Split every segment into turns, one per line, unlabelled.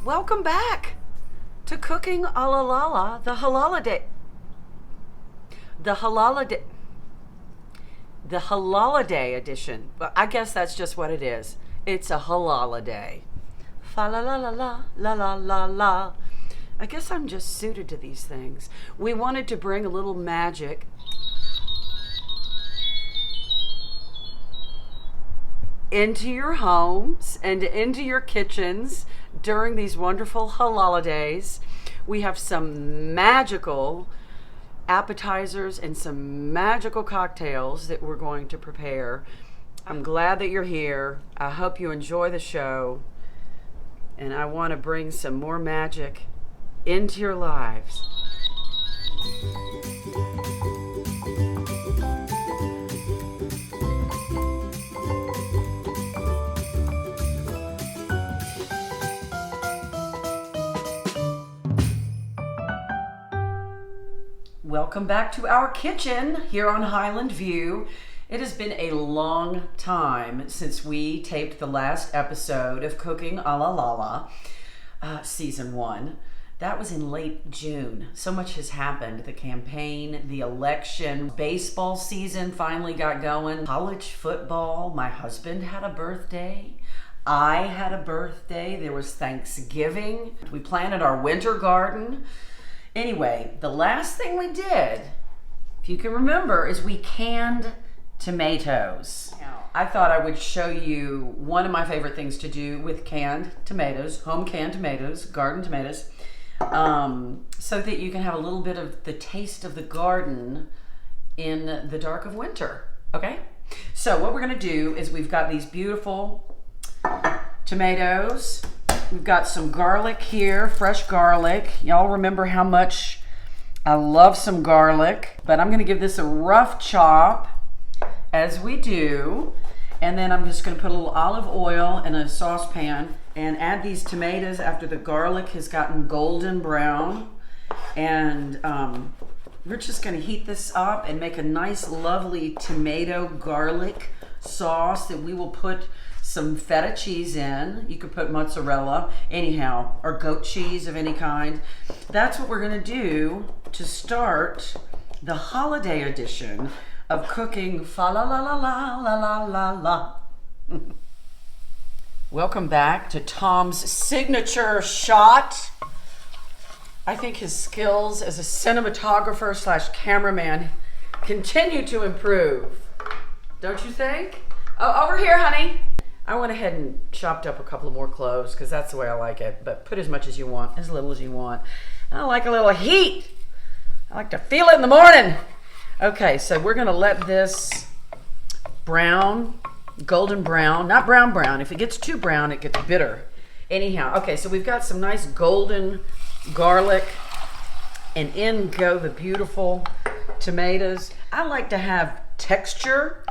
Welcome back to Cooking a la Lala, the halaladay. The halaladay edition. But I guess that's just what it is. It's a halaladay. Fa la la la la la la la la. I guess I'm just suited to these things. We wanted to bring a little magic into your homes and into your kitchens during these wonderful halalays. We have some magical appetizers and some magical cocktails that we're going to prepare. I'm glad that you're here. I hope you enjoy the show. And I want to bring some more magic into your lives. Welcome back to our kitchen here on Highland View. It has been a long time since we taped the last episode of Cooking a la Lala, season 1. That was in late June. So much has happened. The campaign, the election, baseball season finally got going, college football, my husband had a birthday. I had a birthday. There was Thanksgiving. We planted our winter garden. Anyway, the last thing we did, if you can remember, is we canned tomatoes. I thought I would show you one of my favorite things to do with canned tomatoes, home canned tomatoes, garden tomatoes, so that you can have a little bit of the taste of the garden in the dark of winter, okay? So what we're gonna do is we've got these beautiful tomatoes. We've got some garlic here, fresh garlic. Y'all remember how much I love some garlic, but I'm gonna give this a rough chop as we do. And then I'm just gonna put a little olive oil in a saucepan and add these tomatoes after the garlic has gotten golden brown. And we're just gonna heat this up and make a nice, lovely tomato garlic sauce that we will put some feta cheese in. You could put mozzarella, anyhow, or goat cheese of any kind. That's what we're gonna do to start the holiday edition of Cooking fa la la la la la la la la. Welcome back to Tom's signature shot. I think his skills as a cinematographer / cameraman continue to improve. Don't you think? Oh, over here, honey. I went ahead and chopped up a couple of more cloves because that's the way I like it, but put as much as you want, as little as you want. I like a little heat. I like to feel it in the morning. Okay, so we're gonna let this brown, golden brown, not brown brown. If it gets too brown, it gets bitter. Anyhow, okay, so we've got some nice golden garlic, and in go the beautiful tomatoes. I like to have texture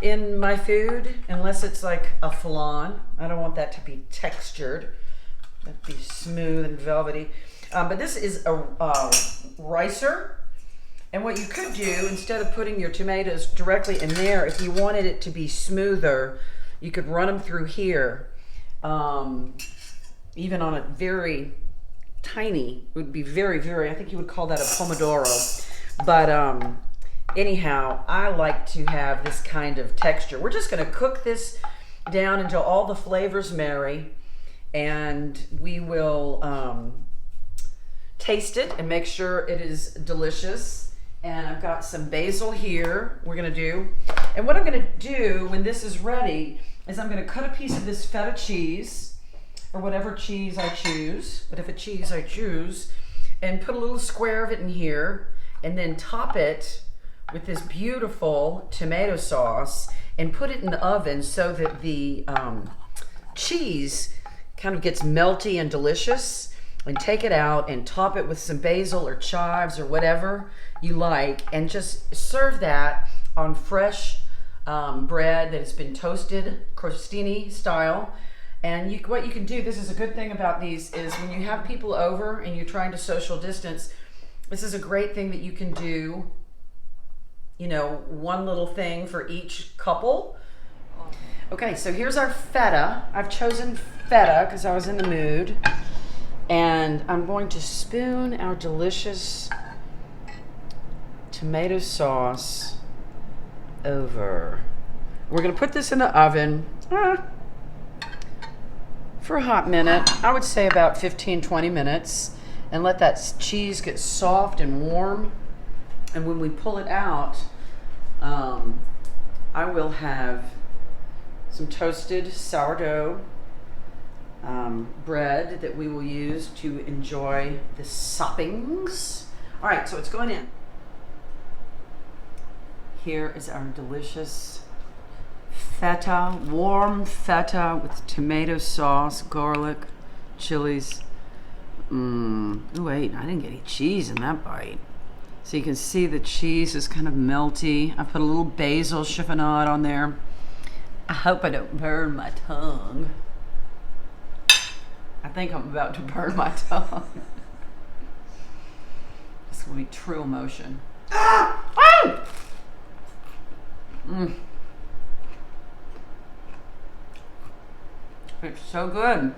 in my food, unless it's like a flan. I don't want that to be textured. That'd be smooth and velvety. But this is a ricer. And what you could do, instead of putting your tomatoes directly in there, if you wanted it to be smoother, you could run them through here. Even on a very tiny, would be very, very, I think you would call that a pomodoro. But anyhow, I like to have this kind of texture. We're just gonna cook this down until all the flavors marry, and we will taste it and make sure it is delicious. And I've got some basil here we're gonna do. And what I'm gonna do when this is ready is I'm gonna cut a piece of this feta cheese, or whatever cheese I choose, whatever cheese I choose, and put a little square of it in here, and then top it with this beautiful tomato sauce and put it in the oven so that the cheese kind of gets melty and delicious. And take it out and top it with some basil or chives or whatever you like, and just serve that on fresh bread that has been toasted, crostini style. And what you can do, this is a good thing about these, is when you have people over and you're trying to social distance, this is a great thing that you can do, you know, one little thing for each couple. Okay, so here's our feta. I've chosen feta because I was in the mood. And I'm going to spoon our delicious tomato sauce over. We're going to put this in the oven for a hot minute. I would say about 15-20 minutes, and let that cheese get soft and warm. And when we pull it out, I will have some toasted sourdough bread that we will use to enjoy the soppings. All right, so it's going in. Here is our delicious feta, warm feta with tomato sauce, garlic, chilies. Ooh, wait, I didn't get any cheese in that bite. So you can see the cheese is kind of melty. I put a little basil chiffonade on there. I hope I don't burn my tongue. I think I'm about to burn my tongue. This will be true emotion. It's so good.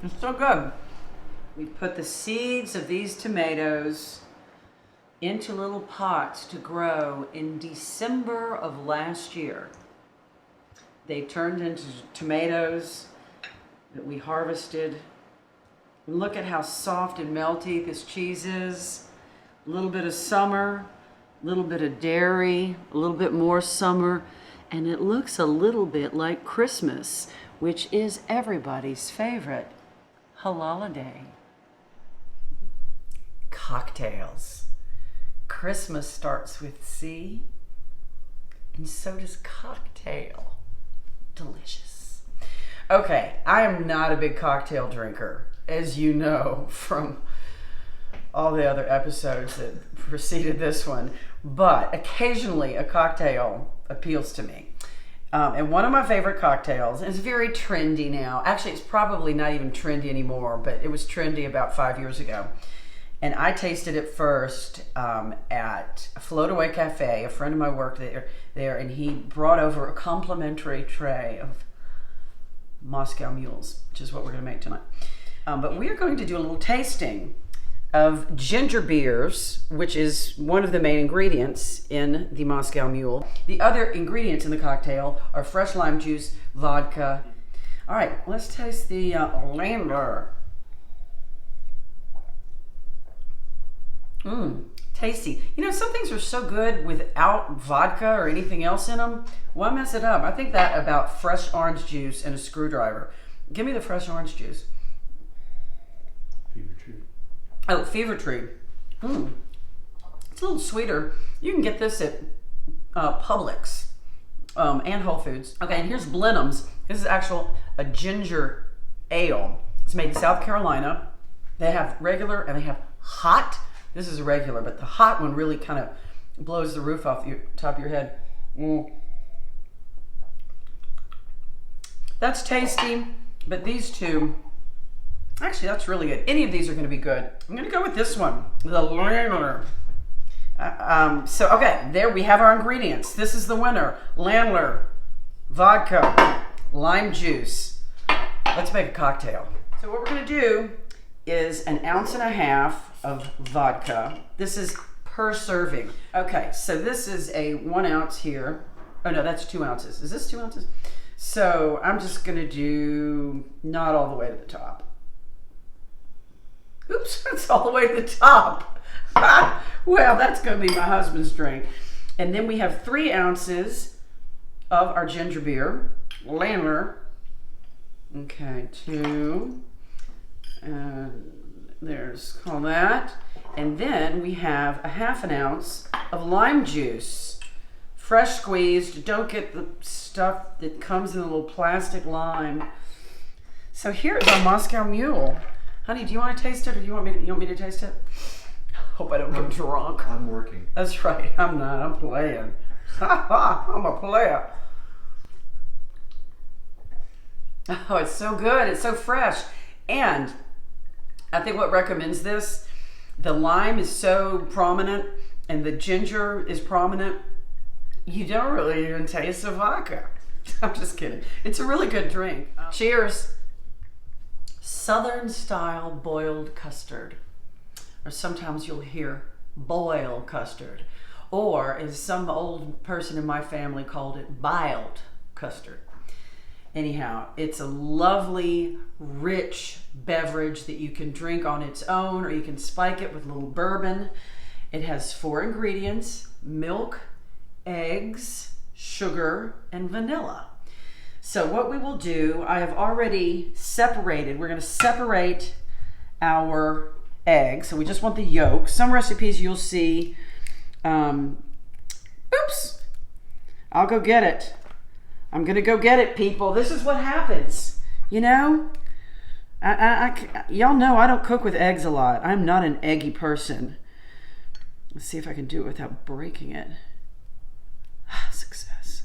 It's so good. We put the seeds of these tomatoes into little pots to grow in December of last year. They turned into tomatoes that we harvested. And look at how soft and melty this cheese is. A little bit of summer, a little bit of dairy, a little bit more summer, and it looks a little bit like Christmas, which is everybody's favorite holiday. Cocktails. Christmas starts with C, and so does cocktail. Delicious. Okay, I am not a big cocktail drinker, as you know from all the other episodes that preceded this one, but occasionally a cocktail appeals to me. And one of my favorite cocktails, and it's very trendy now. Actually, it's probably not even trendy anymore, but it was trendy about 5 years ago. And I tasted it first at a Float Away Cafe. A friend of mine worked there, and he brought over a complimentary tray of Moscow Mules, which is what we're going to make tonight. But we are going to do a little tasting of ginger beers, which is one of the main ingredients in the Moscow Mule. The other ingredients in the cocktail are fresh lime juice, vodka. All right, let's taste the Lala. Tasty. You know, some things are so good without vodka or anything else in them. Why mess it up? I think that about fresh orange juice and a screwdriver. Give me the fresh orange juice.
Fever Tree.
Oh, Fever Tree. It's a little sweeter. You can get this at Publix and Whole Foods. Okay, and here's Blenheim's. This is a ginger ale. It's made in South Carolina. They have regular and they have hot. This is a regular, but the hot one really kind of blows the roof off the top of your head. That's tasty, but these two, actually that's really good. Any of these are going to be good. I'm going to go with this one, the Lala. Okay, there we have our ingredients. This is the winner. Lala, vodka, lime juice. Let's make a cocktail. So what we're going to do is 1.5 ounces of vodka. This is per serving. Okay, so this is a 1 ounce here. Oh no, that's 2 ounces. Is this 2 ounces? So I'm just gonna do not all the way to the top. Oops, it's all the way to the top. Well, that's gonna be my husband's drink. And then we have 3 ounces of our ginger beer, Lala. Okay, 2. And there's all that. And then we have 1/2 ounce of lime juice, fresh squeezed. Don't get the stuff that comes in a little plastic lime. So here's our Moscow Mule. Honey, do you want to taste it, or do you want me to taste it? Hope I don't get drunk.
I'm working.
That's right. I'm not. I'm playing. I'm a player. Oh, it's so good. It's so fresh. And I think what recommends this, the lime is so prominent and the ginger is prominent, you don't really even taste the vodka. I'm just kidding. It's a really good drink. Cheers. Southern style boiled custard. Or sometimes you'll hear boil custard. Or as some old person in my family called it, biled custard. Anyhow, it's a lovely, rich beverage that you can drink on its own, or you can spike it with a little bourbon. It has 4 ingredients: milk, eggs, sugar, and vanilla. So what we will do, I have already separated. We're going to separate our eggs. So we just want the yolk. Some recipes you'll see, oops, I'll go get it. I'm going to go get it, people. This is what happens, you know? Y'all know I don't cook with eggs a lot. I'm not an eggy person. Let's see if I can do it without breaking it. Success.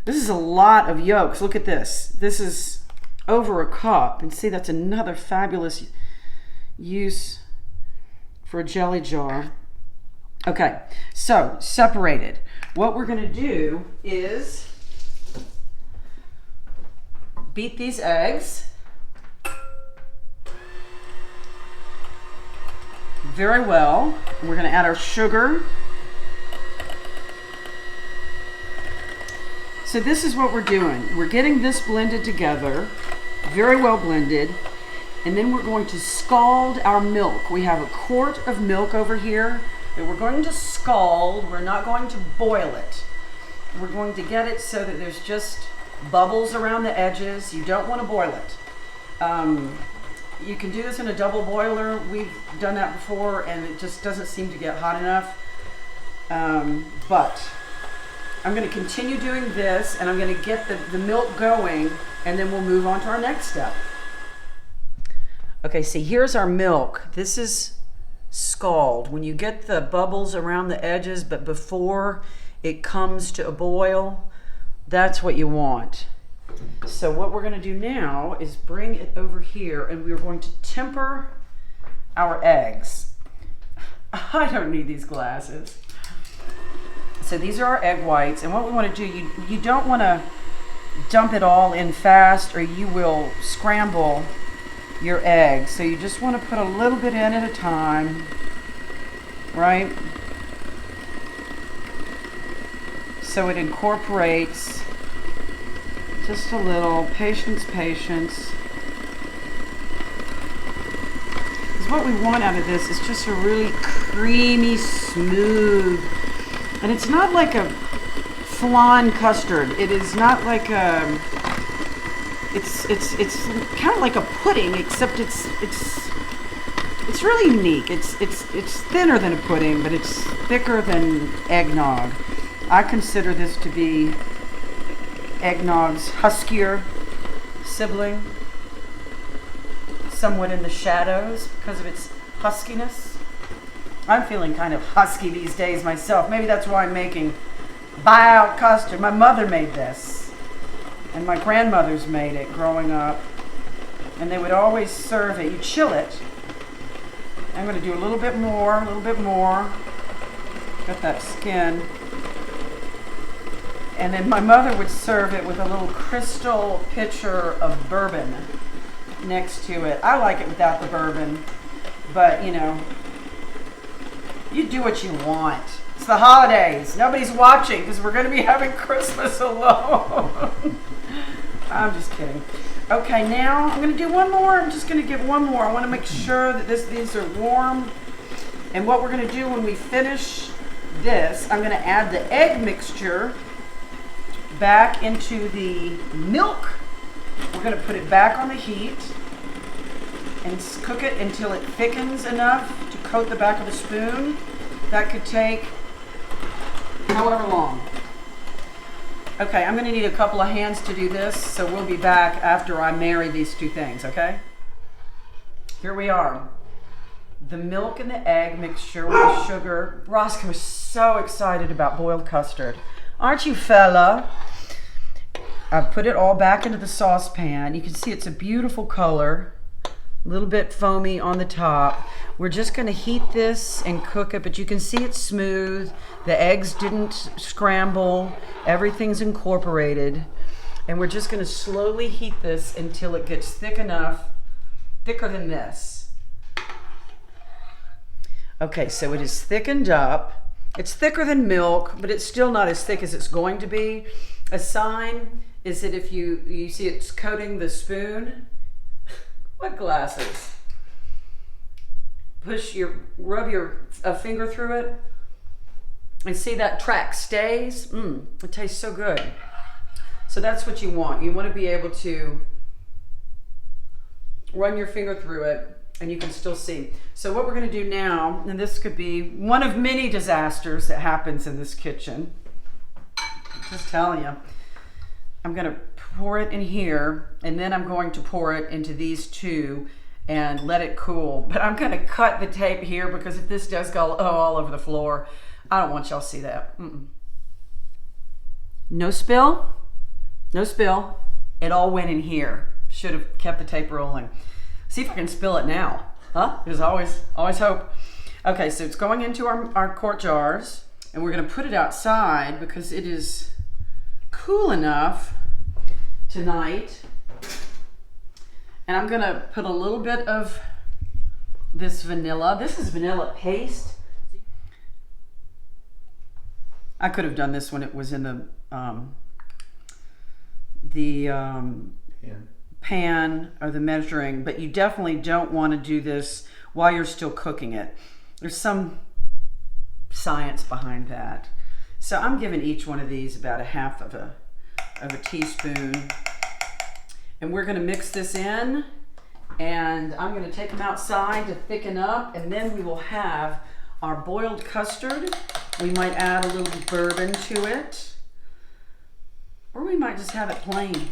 This is a lot of yolks. Look at this. This is over a cup. And see, that's another fabulous use for a jelly jar. Okay, so separated. What we're going to do is beat these eggs very well. We're going to add our sugar. So this is what we're doing. We're getting this blended together, very well blended, and then we're going to scald our milk. We have a quart of milk over here that we're going to scald. We're not going to boil it. We're going to get it so that there's just bubbles around the edges. You don't want to boil it. You can do this in a double boiler. We've done that before and it just doesn't seem to get hot enough. But I'm going to continue doing this and I'm going to get the milk going and then we'll move on to our next step. Okay, see, here's our milk. This is scald. When you get the bubbles around the edges, but before it comes to a boil, that's what you want. So what we're going to do now is bring it over here and we're going to temper our eggs. I don't need these glasses. So these are our egg whites, and what we want to do, you don't want to dump it all in fast or you will scramble your eggs. So you just want to put a little bit in at a time, right? So it incorporates just a little. Patience, patience. Because what we want out of this is just a really creamy, smooth, and it's not like a flan custard. It is not like a, it's kind of like a pudding, except it's really unique. It's thinner than a pudding, but it's thicker than eggnog. I consider this to be eggnog's huskier sibling, somewhat in the shadows because of its huskiness. I'm feeling kind of husky these days myself. Maybe that's why I'm making biled custard. My mother made this, and my grandmothers made it growing up, and they would always serve it. You chill it. I'm going to do a little bit more, Got that skin. And then my mother would serve it with a little crystal pitcher of bourbon next to it. I like it without the bourbon, but you know, you do what you want. It's the holidays. Nobody's watching because we're going to be having Christmas alone. I'm just kidding. Okay, now I'm going to do one more. I'm just going to give one more. I want to make sure that these are warm. And what we're going to do when we finish this, I'm going to add the egg mixture back into the milk. We're going to put it back on the heat and cook it until it thickens enough to coat the back of the spoon. That could take however long. Okay, I'm going to need a couple of hands to do this, so we'll be back after I marry these two things, okay? Here we are. The milk and the egg mixture with the sugar. Roscoe is so excited about boiled custard. Aren't you, fella? I've put it all back into the saucepan. You can see it's a beautiful color. A little bit foamy on the top. We're just going to heat this and cook it, but you can see it's smooth. The eggs didn't scramble. Everything's incorporated. And we're just going to slowly heat this until it gets thick enough, thicker than this. Okay, so it is thickened up. It's thicker than milk, but it's still not as thick as it's going to be. A sign is that if you see it's coating the spoon. What glasses? Rub your finger through it and see that track stays. It tastes so good. So that's what you want. You want to be able to run your finger through it and you can still see. So what we're going to do now, and this could be one of many disasters that happens in this kitchen. I'm just telling you. I'm going to pour it in here, and then I'm going to pour it into these two and let it cool. But I'm going to cut the tape here because if this does go all over the floor, I don't want y'all to see that. No spill. No spill. It all went in here. Should have kept the tape rolling. See if I can spill it now. Huh? There's always hope. Okay, so it's going into our quart jars, and we're going to put it outside because it is cool enough tonight. And I'm going to put a little bit of this vanilla. This is vanilla paste. I could have done this when it was in the pan or the measuring, but you definitely don't want to do this while you're still cooking it. There's some science behind that. So I'm giving each one of these about a half of a teaspoon. And we're going to mix this in, and I'm going to take them outside to thicken up, and then we will have our boiled custard. We might add a little bourbon to it, or we might just have it plain.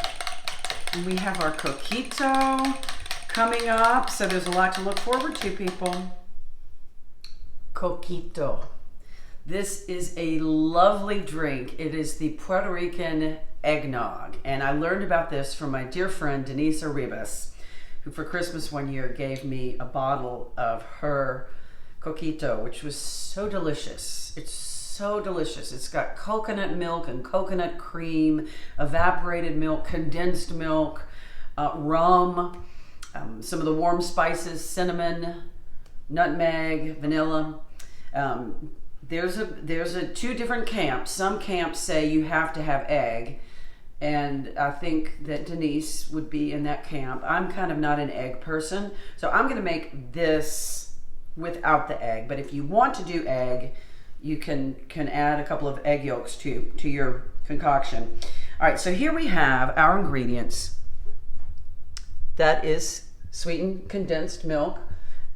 And we have our coquito coming up, so there's a lot to look forward to, people. Coquito. This is a lovely drink. It is the Puerto Rican eggnog. And I learned about this from my dear friend Denise Arribas, who for Christmas one year gave me a bottle of her coquito, which was so delicious. It's so delicious. It's got coconut milk and coconut cream, evaporated milk, condensed milk, rum, some of the warm spices, cinnamon, nutmeg, vanilla. There's two different camps. Some camps say you have to have egg, and I think that Denise would be in that camp. I'm kind of not an egg person, so I'm going to make this without the egg. But if you want to do egg, you can add a couple of egg yolks to your concoction. All right, so here we have our ingredients. That is sweetened condensed milk.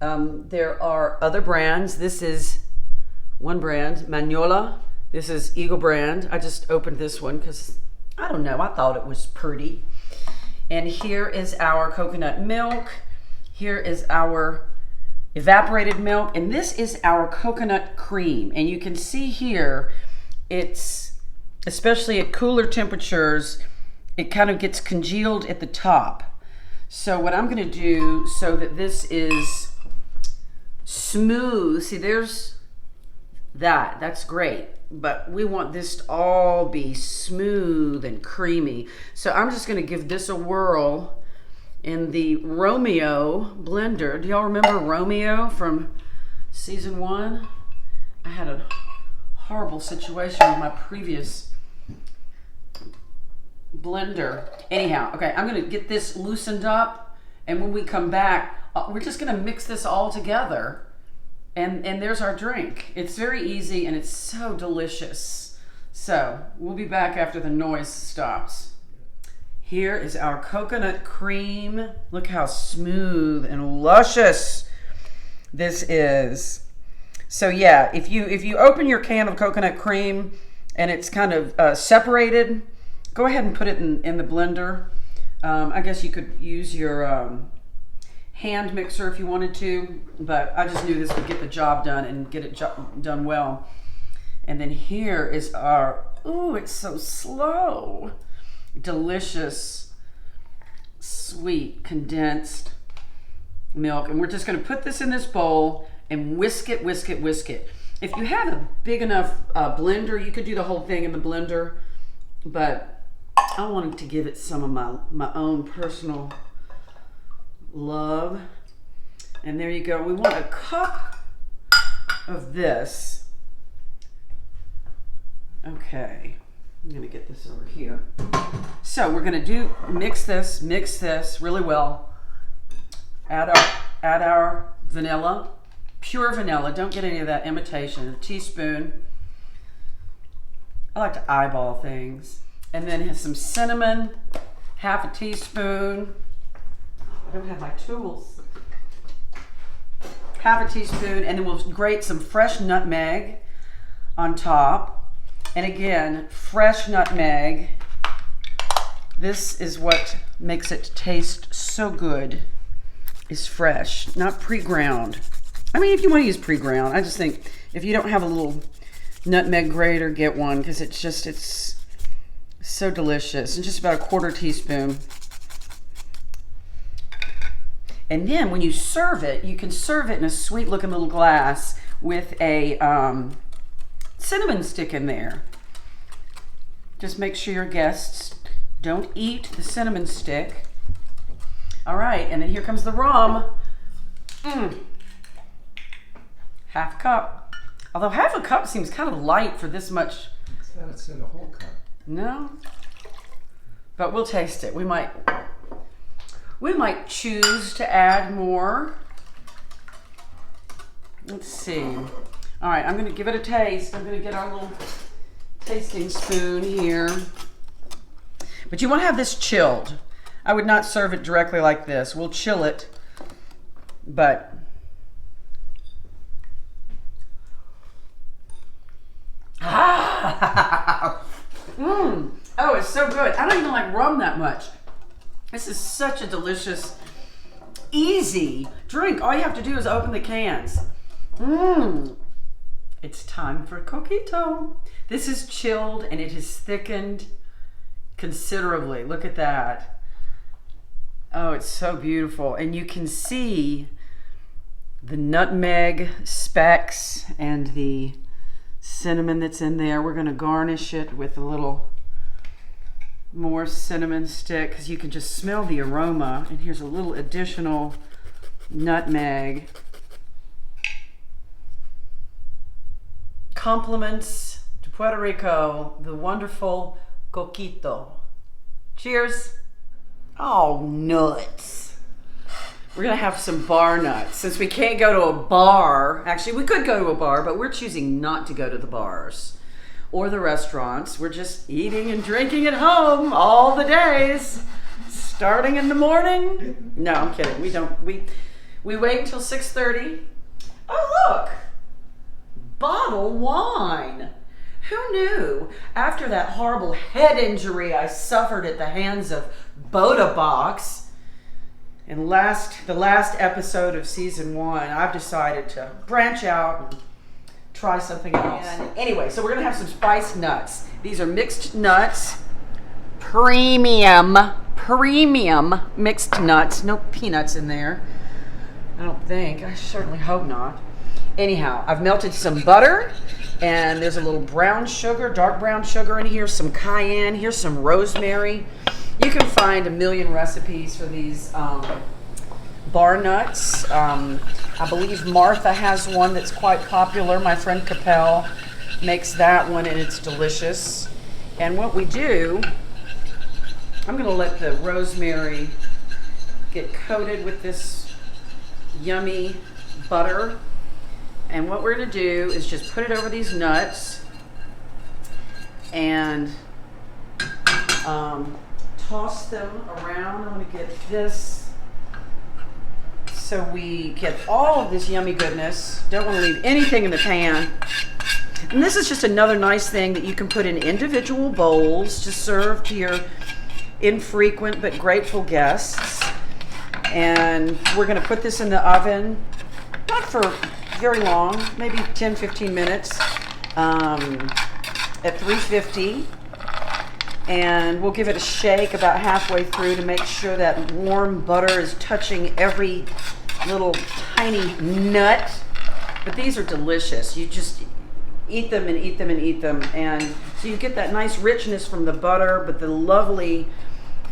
There are other brands. This is one brand, Magnolia. This is Eagle brand. I just opened this one because, I don't know, I thought it was pretty. And here is our coconut milk. Here is our evaporated milk. And this is our coconut cream. And you can see here, it's, especially at cooler temperatures, it kind of gets congealed at the top. So what I'm gonna do so that this is smooth, see there's that's great, but we want this to all be smooth and creamy. So I'm just going to give this a whirl in the Romeo blender. Do y'all remember Romeo from season 1? I had a horrible situation with my previous blender. Anyhow, okay, I'm going to get this loosened up, and when we come back, we're just going to mix this all together. And there's our drink. It's very easy and it's so delicious. So we'll be back after the noise stops. Here is our coconut cream. Look how smooth and luscious this is. So yeah, if you open your can of coconut cream and it's kind of separated, go ahead and put it in the blender. I guess you could use your hand mixer if you wanted to, but I just knew this would get the job done and get it done well. And then here is our, ooh, it's so slow, delicious, sweet, condensed milk. And we're just gonna put this in this bowl and whisk it, whisk it, whisk it. If you have a big enough blender, you could do the whole thing in the blender, but I wanted to give it some of my own personal love. And there you go. We want a cup of this. Okay, I'm gonna get this over here. So we're gonna mix this really well. Add our vanilla, pure vanilla. Don't get any of that imitation. A teaspoon. I like to eyeball things. And then have some cinnamon, half a teaspoon. I don't have my tools. Half a teaspoon, and then we'll grate some fresh nutmeg on top. And again, fresh nutmeg. This is what makes it taste so good, is fresh, not pre-ground. I mean, if you want to use pre-ground, I just think if you don't have a little nutmeg grater, get one, because it's so delicious. And just about a quarter teaspoon. And then when you serve it, you can serve it in a sweet looking little glass with a cinnamon stick in there. Just make sure your guests don't eat the cinnamon stick. All right, and then here comes the rum. Half cup. Although half a cup seems kind of light for this much.
It's in a whole cup.
No, but we'll taste it. We might choose to add more. Let's see. All right, I'm gonna give it a taste. I'm gonna get our little tasting spoon here. But you wanna have this chilled. I would not serve it directly like this. We'll chill it, but oh, it's so good. I don't even like rum that much. This is such a delicious, easy drink. All you have to do is open the cans. It's time for coquito. This is chilled and it has thickened considerably. Look at that. Oh, it's so beautiful. And you can see the nutmeg specks and the cinnamon that's in there. We're going to garnish it with a little more cinnamon stick because you can just smell the aroma. And here's a little additional nutmeg. Compliments to Puerto Rico, the wonderful coquito. Cheers. Oh, nuts. We're gonna have some bar nuts. Since we can't go to a bar, actually we could go to a bar, but we're choosing not to go to the bars or the restaurants. We're just eating and drinking at home all the days, starting in the morning. No, I'm kidding. We wait until 6:30. Oh, look, bottle wine. Who knew? After that horrible head injury I suffered at the hands of Boda Box in the last episode of season 1, I've decided to branch out and try something else. And anyway, so we're gonna have some spiced nuts. These are mixed nuts, premium mixed nuts. No peanuts in there, I don't think. I certainly hope not. Anyhow, I've melted some butter, and there's a little brown sugar, dark brown sugar in here, some cayenne, here's some rosemary. You can find a million recipes for these bar nuts. I believe Martha has one that's quite popular. My friend Capel makes that one, and it's delicious. And what we do, I'm gonna let the rosemary get coated with this yummy butter. And what we're gonna do is just put it over these nuts and toss them around. I'm gonna get this so we get all of this yummy goodness. Don't wanna leave anything in the pan. And this is just another nice thing that you can put in individual bowls to serve to your infrequent but grateful guests. And we're gonna put this in the oven, not for very long, maybe 10-15 minutes at 350, and we'll give it a shake about halfway through to make sure that warm butter is touching every little tiny nut. But these are delicious. eat them and eat them and eat them. And so you get that nice richness from the butter, but the lovely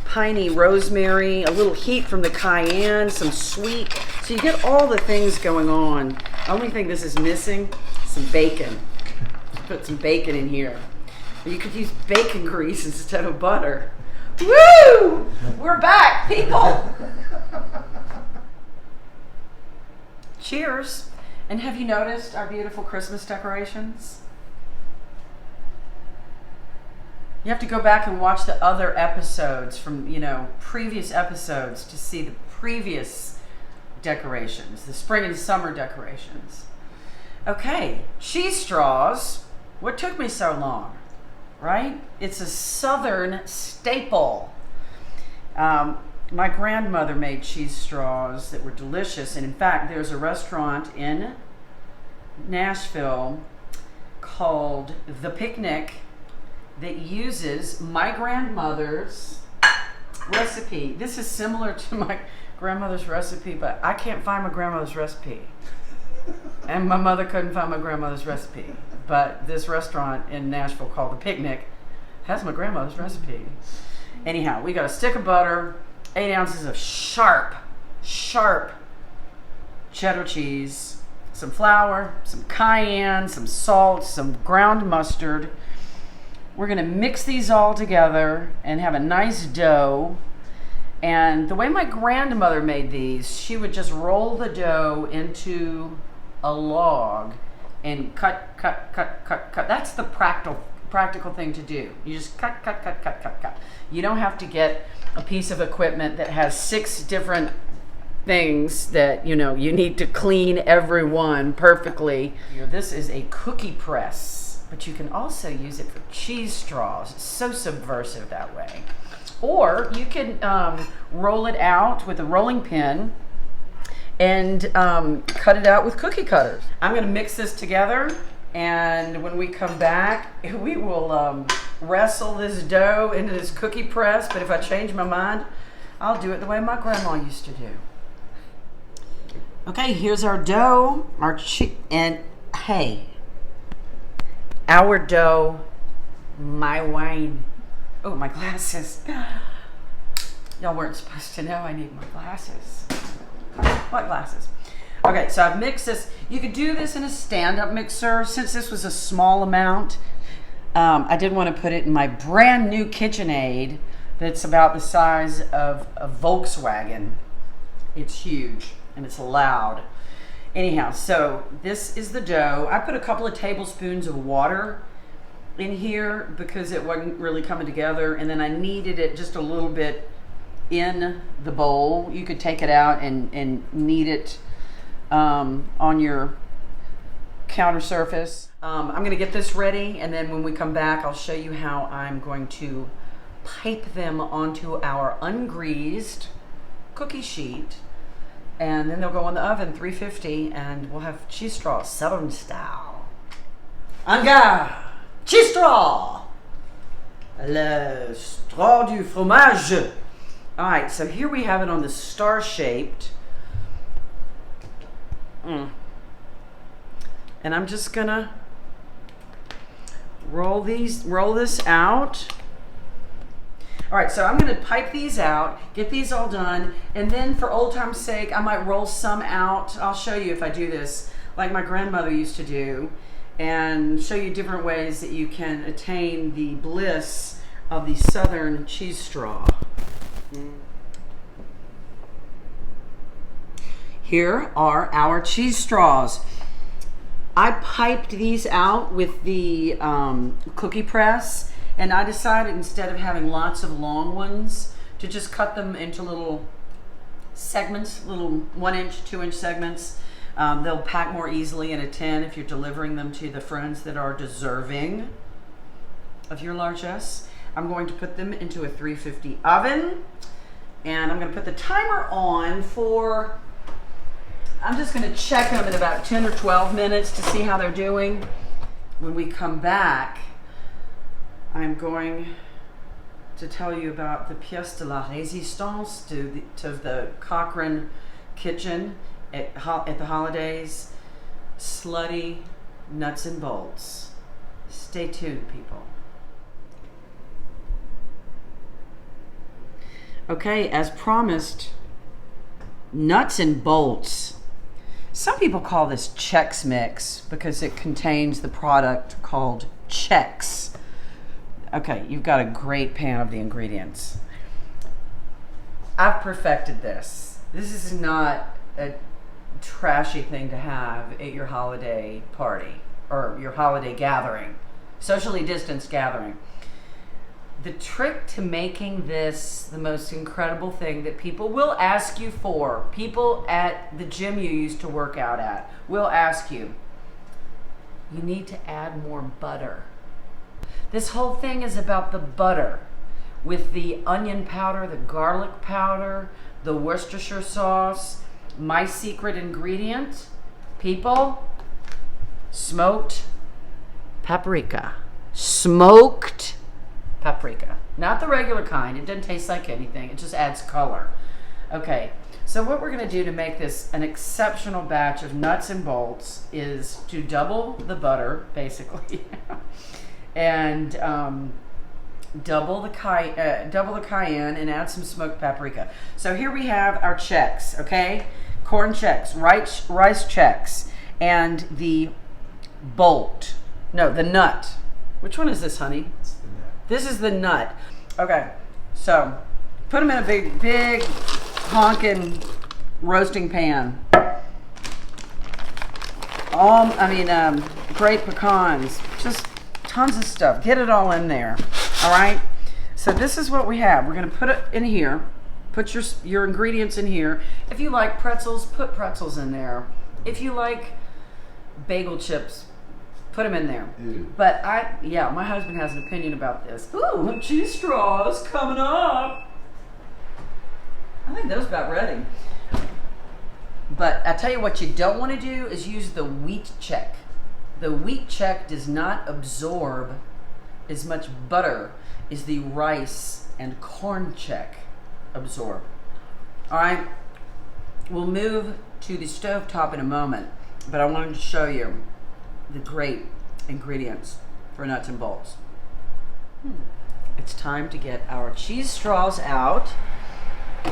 piney rosemary, a little heat from the cayenne, some sweet. So you get all the things going on. The only thing this is missing, some bacon. Put some bacon in here. You could use bacon grease instead of butter. Woo! We're back, people! Cheers. And have you noticed our beautiful Christmas decorations? You have to go back and watch the other episodes from, previous episodes to see the previous decorations, the spring and summer decorations. Okay, cheese straws. What took me so long, right? It's a Southern staple. My grandmother made cheese straws that were delicious. And in fact, there's a restaurant in Nashville called The Picnic that uses my grandmother's recipe. This is similar to my grandmother's recipe, but I can't find my grandmother's recipe. And my mother couldn't find my grandmother's recipe. But this restaurant in Nashville called The Picnic has my grandmother's recipe. Anyhow, we got a stick of butter, 8 ounces of sharp cheddar cheese, some flour, some cayenne, some salt, some ground mustard. We're gonna mix these all together and have a nice dough. And the way my grandmother made these, she would just roll the dough into a log and cut. That's the practical thing to do. You just cut. You don't have to get a piece of equipment that has 6 different things that you need to clean every one perfectly. This is a cookie press, but you can also use it for cheese straws. It's so subversive that way. Or you can roll it out with a rolling pin and cut it out with cookie cutters. I'm gonna mix this together, and when we come back, we will wrestle this dough into this cookie press, but if I change my mind, I'll do it the way my grandma used to do. Okay, here's our dough, and hey, our dough, my wine. Oh, my glasses. Y'all weren't supposed to know I need my glasses. What glasses? Okay, so I've mixed this. You could do this in a stand-up mixer. Since this was a small amount, I did want to put it in my brand new KitchenAid that's about the size of a Volkswagen. It's huge and it's loud. Anyhow, so this is the dough. I put a couple of tablespoons of water in here because it wasn't really coming together, and then I kneaded it just a little bit in the bowl. You could take it out and knead it on your counter surface. I'm going to get this ready, and then when we come back, I'll show you how I'm going to pipe them onto our ungreased cookie sheet, and then they'll go in the oven 350, and we'll have cheese straws, Southern style. En garde! Cheese straw! Le straw du fromage. All right, so here we have it on the star-shaped. And I'm just gonna roll this out. All right, so I'm gonna pipe these out, get these all done, and then for old time's sake, I might roll some out. I'll show you if I do this like my grandmother used to do, and show you different ways that you can attain the bliss of the Southern cheese straw. Here are our cheese straws. I piped these out with the cookie press, and I decided instead of having lots of long ones to just cut them into little segments, little 1-inch, 2-inch segments. They'll pack more easily in a tin if you're delivering them to the friends that are deserving of your largesse. I'm going to put them into a 350 oven, and I'm going to put the timer on for, I'm just going to check them in about 10 or 12 minutes to see how they're doing. When we come back, I'm going to tell you about the pièce de la résistance to the Cochrane kitchen at the holidays. Slutty, nuts and bolts. Stay tuned, people. Okay, as promised, nuts and bolts. Some people call this Chex Mix because it contains the product called Chex. Okay, you've got a great pan of the ingredients. I've perfected this. This is not a trashy thing to have at your holiday party or your holiday gathering, socially distanced gathering. The trick to making this the most incredible thing that people will ask you for, people at the gym you used to work out at will ask you, you need to add more butter. This whole thing is about the butter with the onion powder, the garlic powder, the Worcestershire sauce. My secret ingredient, people, smoked paprika. Smoked paprika. Not the regular kind. It doesn't taste like anything. It just adds color. Okay, so what we're going to do to make this an exceptional batch of nuts and bolts is to double the butter, basically, and double the cayenne and add some smoked paprika. So here we have our Chex, okay? Corn Chex, rice Chex, and the bolt. No, the nut. Which one is this, honey?
It's the nut.
This is the nut. Okay, so put them in a big honking roasting pan. Great pecans, just tons of stuff. Get it all in there. All right. So this is what we have. We're going to put it in here. Put your ingredients in here. If you like pretzels, put pretzels in there. If you like bagel chips, put them in there.
Ew.
But my husband has an opinion about this. Ooh, cheese straws coming up. I think those about ready. But I tell you what you don't want to do is use the wheat check. The wheat check does not absorb as much butter as the rice and corn check absorb. All right, we'll move to the stovetop in a moment, but I wanted to show you the great ingredients for nuts and bolts. It's time to get our cheese straws out. Oh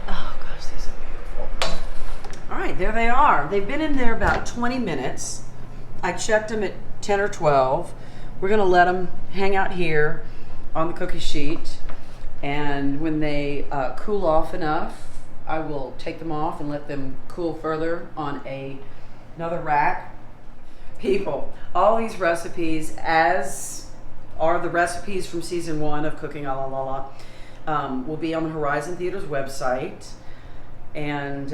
gosh, these are beautiful. All right, there they are. They've been in there about 20 minutes. I checked them at 10 or 12. We're gonna let them hang out here on the cookie sheet, and when they cool off enough, I will take them off and let them cool further on another rack. People, all these recipes, as are the recipes from season 1 of Cooking a la Lala, will be on the Horizon Theater's website. And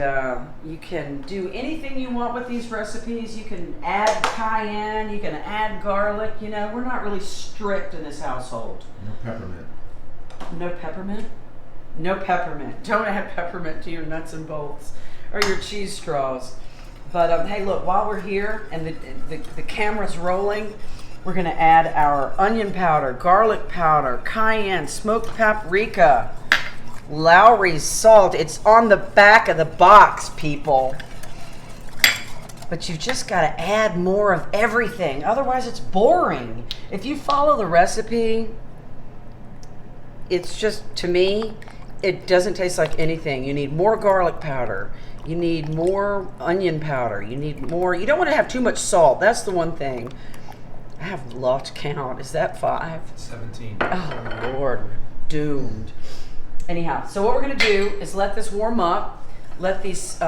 you can do anything you want with these recipes. You can add cayenne, you can add garlic. You know, we're not really strict in this household.
No peppermint.
No peppermint? No peppermint. Don't add peppermint to your nuts and bolts or your cheese straws. But hey, look, while we're here and the camera's rolling, we're gonna add our onion powder, garlic powder, cayenne, smoked paprika, Lowry's salt. It's on the back of the box, people. But you've just got to add more of everything. Otherwise, it's boring. If you follow the recipe, it's just, to me, it doesn't taste like anything. You need more garlic powder. You need more onion powder. You need more. You don't want to have too much salt. That's the one thing. I have lost count. Is that 5?
17.
Oh, Lord. We're doomed. Anyhow, so what we're going to do is let this warm up, let these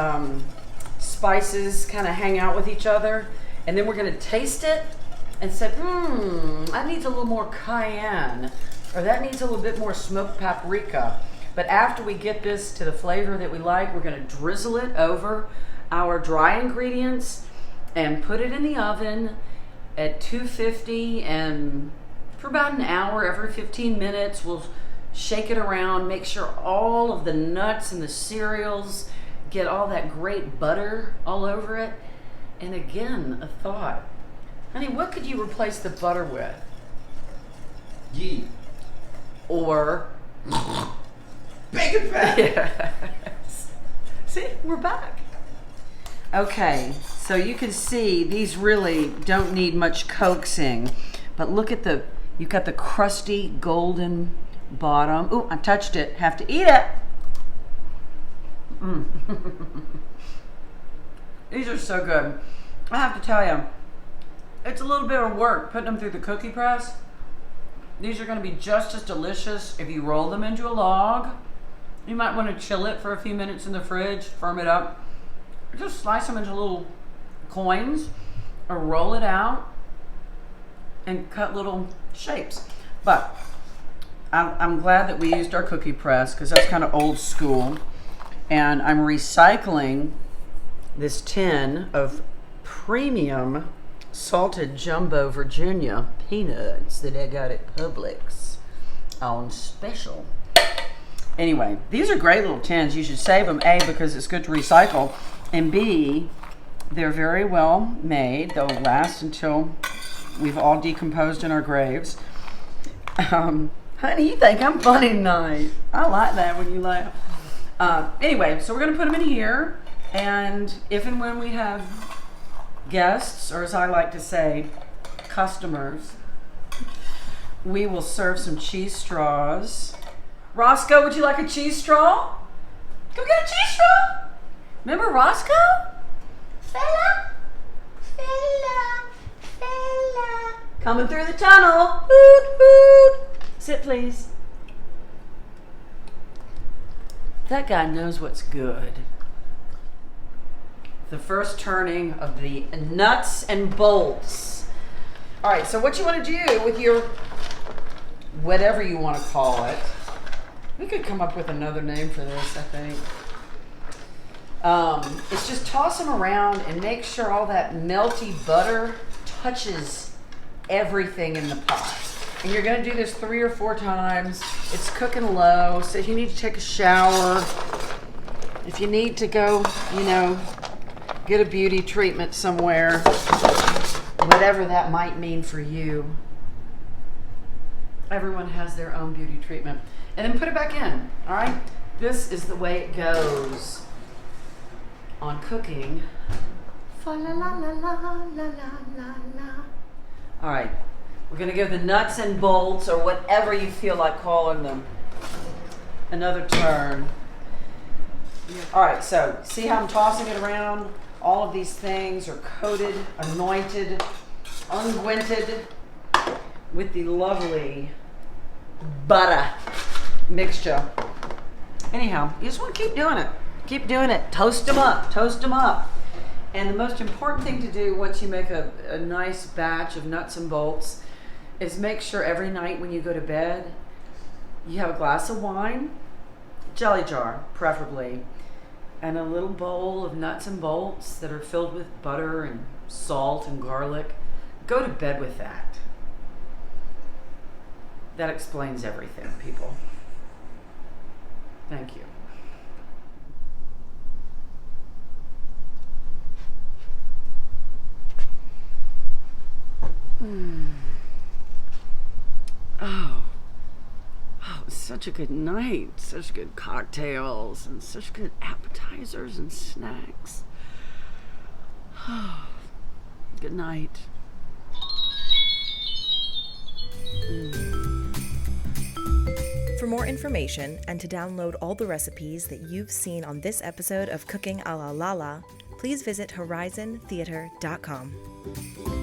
spices kind of hang out with each other, and then we're going to taste it and say, that needs a little more cayenne, or that needs a little bit more smoked paprika. But after we get this to the flavor that we like, we're going to drizzle it over our dry ingredients and put it in the oven at 250, and for about an hour, every 15 minutes, we'll shake it around, make sure all of the nuts and the cereals get all that great butter all over it. And again, a thought. Honey, what could you replace the butter with?
Ghee.
Or
Bacon fat.
yes. See, we're back. Okay, So you can see these really don't need much coaxing, but look at you've got the crusty golden bottom. Ooh, I touched it, have to eat it. These are so good. I have to tell you, it's a little bit of work putting them through the cookie press. These are gonna be just as delicious if you roll them into a log. You might wanna chill it for a few minutes in the fridge, firm it up. Just slice them into little coins or roll it out and cut little shapes. But I'm glad that we used our cookie press because that's kind of old school. And I'm recycling this tin of premium salted jumbo Virginia peanuts that I got at Publix on special. Anyway, these are great little tins. You should save them, A, because it's good to recycle, and B, they're very well made. They'll last until we've all decomposed in our graves. Honey, you think I'm funny tonight. I like that when you laugh. Anyway, so we're going to put them in here, and if and when we have guests, or as I like to say, customers, we will serve some cheese straws. Roscoe, would you like a cheese straw? Go get a cheese straw. Remember Roscoe? Feta, Feta, Feta. Coming through the tunnel. Hoot, hoot. Sit, please. That guy knows what's good. The first turning of the nuts and bolts. All right, so what you want to do with your whatever you want to call it. We could come up with another name for this, I think. It's just toss them around and make sure all that melty butter touches everything in the pot. And you're gonna do this 3 or 4 times. It's cooking low, so if you need to take a shower, if you need to go, get a beauty treatment somewhere, whatever that might mean for you. Everyone has their own beauty treatment. And then put it back in, all right? This is the way it goes on cooking. Fa la la la la la la la la. All right, we're gonna give the nuts and bolts, or whatever you feel like calling them, another turn. All right, so see how I'm tossing it around? All of these things are coated, anointed, unguented with the lovely butter mixture. Anyhow, you just want to keep doing it. Keep doing it. Toast them up. Toast them up. And the most important thing to do once you make a nice batch of nuts and bolts is make sure every night when you go to bed, you have a glass of wine, jelly jar preferably, and a little bowl of nuts and bolts that are filled with butter and salt and garlic. Go to bed with that. That explains everything, people. Thank you. Oh, it's such a good night. Such good cocktails and such good appetizers and snacks. Good night.
For more information and to download all the recipes that you've seen on this episode of Cooking a la Lala, please visit horizontheater.com.